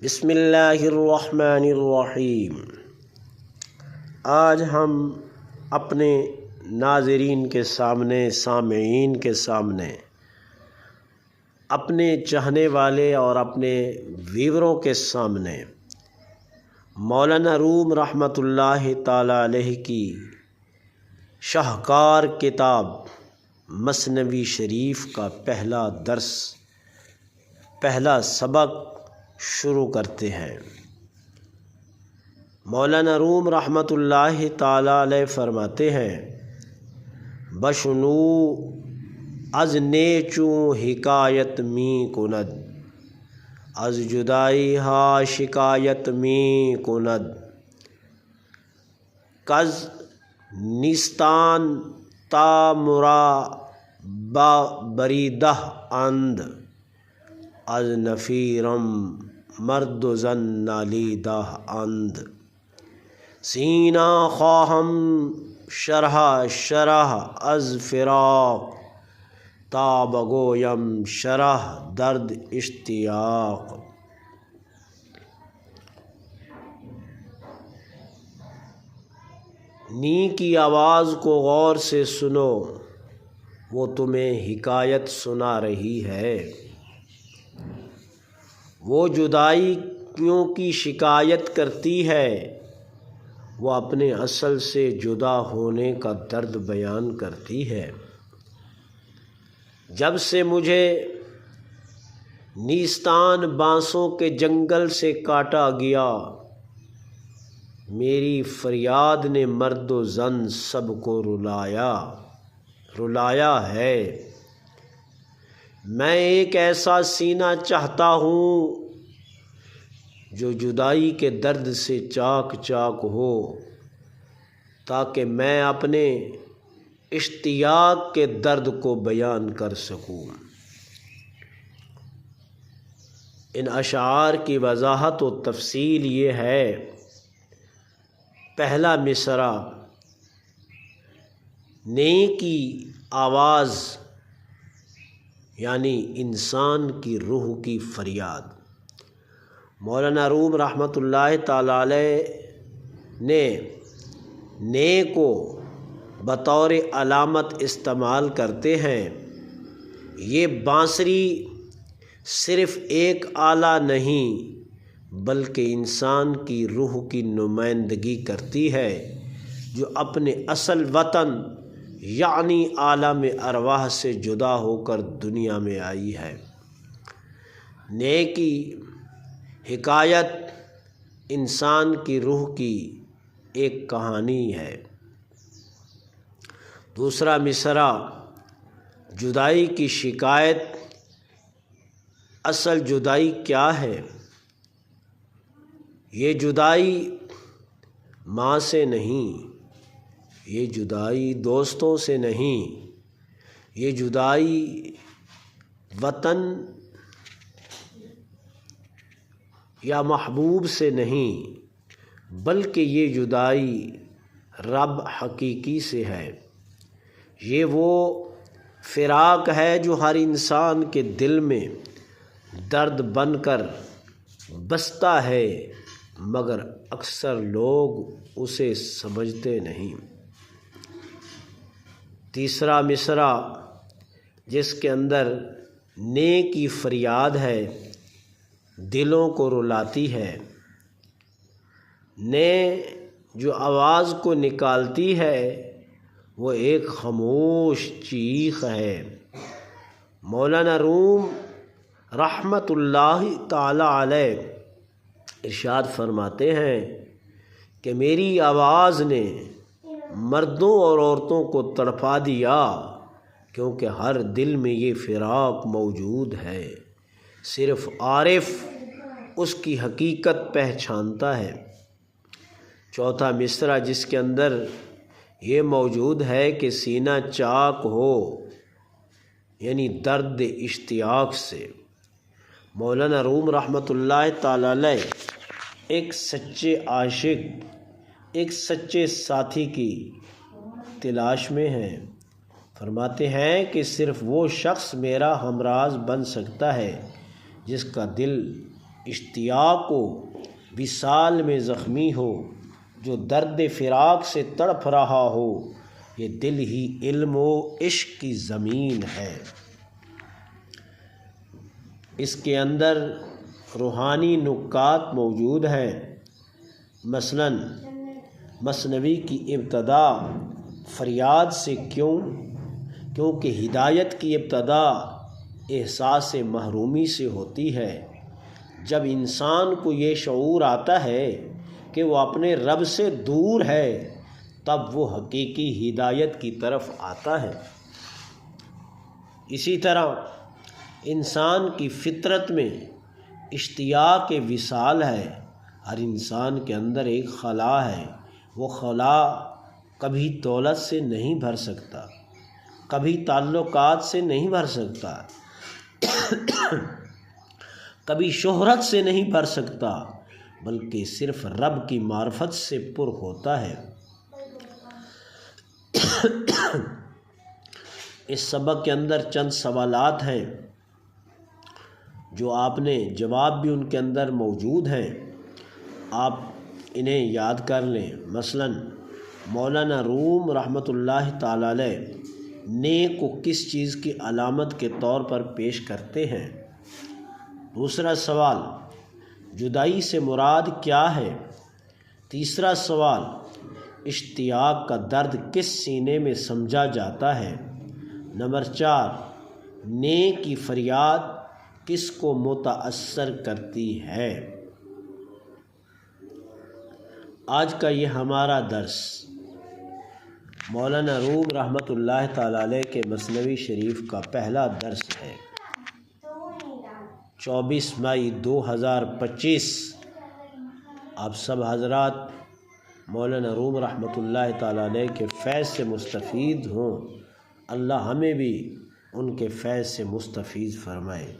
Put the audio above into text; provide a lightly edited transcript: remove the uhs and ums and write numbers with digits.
بسم اللہ الرحمن الرحیم۔ آج ہم اپنے ناظرین کے سامنے، سامعین کے سامنے، اپنے چاہنے والے اور اپنے ویوروں کے سامنے مولانا روم رحمۃ اللہ تعالی علیہ کی شاہکار کتاب مثنوی شریف کا پہلا سبق شروع کرتے ہیں۔ مولانا روم رحمۃ اللہ تعالی علیہ فرماتے ہیں، بشنو از نیچوں حکایت می کند، از جدائی ہا شکایت می کند، کز نیستان تا مرا با بریدہ اند، از نفیرم مرد و زن نالیدہ اند، سینہ خواہم شرح از فراق، تا بگویم شرح درد اشتیاق۔ نی کی آواز کو غور سے سنو، وہ تمہیں حکایت سنا رہی ہے۔ وہ جدائی کیوں کی شکایت کرتی ہے، وہ اپنے اصل سے جدا ہونے کا درد بیان کرتی ہے۔ جب سے مجھے نیستان بانسوں کے جنگل سے کاٹا گیا، میری فریاد نے مرد و زن سب کو رلایا ہے۔ میں ایک ایسا سینہ چاہتا ہوں جو جدائی کے درد سے چاک چاک ہو، تاکہ میں اپنے اشتیاق کے درد کو بیان کر سکوں۔ ان اشعار کی وضاحت و تفصیل یہ ہے۔ پہلا مصرع، نی کی آواز یعنی انسان کی روح کی فریاد۔ مولانا روم رحمۃ اللہ تعالی علیہ نے نی کو بطور علامت استعمال کرتے ہیں۔ یہ بانسری صرف ایک آلہ نہیں بلکہ انسان کی روح کی نمائندگی کرتی ہے، جو اپنے اصل وطن یعنی عالم ارواح سے جدا ہو کر دنیا میں آئی ہے۔ نی کی حکایت انسان کی روح کی ایک کہانی ہے۔ دوسرا مصرع، جدائی کی شکایت۔ اصل جدائی کیا ہے؟ یہ جدائی ماں سے نہیں، یہ جدائی دوستوں سے نہیں، یہ جدائی وطن یا محبوب سے نہیں، بلکہ یہ جدائی رب حقیقی سے ہے۔ یہ وہ فراق ہے جو ہر انسان کے دل میں درد بن کر بستا ہے، مگر اکثر لوگ اسے سمجھتے نہیں۔ تیسرا مصرع، جس کے اندر نی کی فریاد ہے، دلوں کو رلاتی ہے۔ نی جو آواز کو نکالتی ہے وہ ایک خاموش چیخ ہے۔ مولانا روم رحمۃ اللہ تعالی علیہ ارشاد فرماتے ہیں کہ میری آواز نے مردوں اور عورتوں کو تڑپا دیا، کیونکہ ہر دل میں یہ فراق موجود ہے، صرف عارف اس کی حقیقت پہچانتا ہے۔ چوتھا مصرع، جس کے اندر یہ موجود ہے کہ سینہ چاک ہو، یعنی درد اشتیاق سے۔ مولانا روم رحمۃ اللہ تعالی علیہ ایک سچے عاشق، ایک سچے ساتھی کی تلاش میں ہیں۔ فرماتے ہیں کہ صرف وہ شخص میرا ہمراز بن سکتا ہے جس کا دل اشتیاق و وصال میں زخمی ہو، جو درد فراق سے تڑپ رہا ہو، یہ دل ہی علم و عشق کی زمین ہے۔ اس کے اندر روحانی نکات موجود ہیں۔ مثلاً مثنوی کی ابتدا فریاد سے کیونکہ ہدایت کی ابتدا احساس محرومی سے ہوتی ہے۔ جب انسان کو یہ شعور آتا ہے کہ وہ اپنے رب سے دور ہے، تب وہ حقیقی ہدایت کی طرف آتا ہے۔ اسی طرح انسان کی فطرت میں اشتیاق وصال ہے۔ ہر انسان کے اندر ایک خلا ہے، وہ خلا کبھی دولت سے نہیں بھر سکتا، کبھی تعلقات سے نہیں بھر سکتا، کبھی شہرت سے نہیں بھر سکتا، بلکہ صرف رب کی معرفت سے پر ہوتا ہے۔ اس سبق کے اندر چند سوالات ہیں جو آپ نے جواب بھی ان کے اندر موجود ہیں، آپ انہیں یاد کر لیں۔ مثلاً مولانا روم رحمۃ اللہ تعالی علیہ نیک کو کس چیز کی علامت کے طور پر پیش کرتے ہیں؟ دوسرا سوال، جدائی سے مراد کیا ہے؟ تیسرا سوال، اشتیاق کا درد کس سینے میں سمجھا جاتا ہے؟ نمبر 4، نیک کی فریاد کس کو متاثر کرتی ہے؟ آج کا یہ ہمارا درس مولانا روم رحمۃ اللہ تعالی علیہ کے مثنوی شریف کا پہلا درس ہے۔ 24 مئی 2025 آپ سب حضرات مولانا روم رحمۃ اللہ تعالی علیہ کے فیض سے مستفید ہوں۔ اللہ ہمیں بھی ان کے فیض سے مستفید فرمائے۔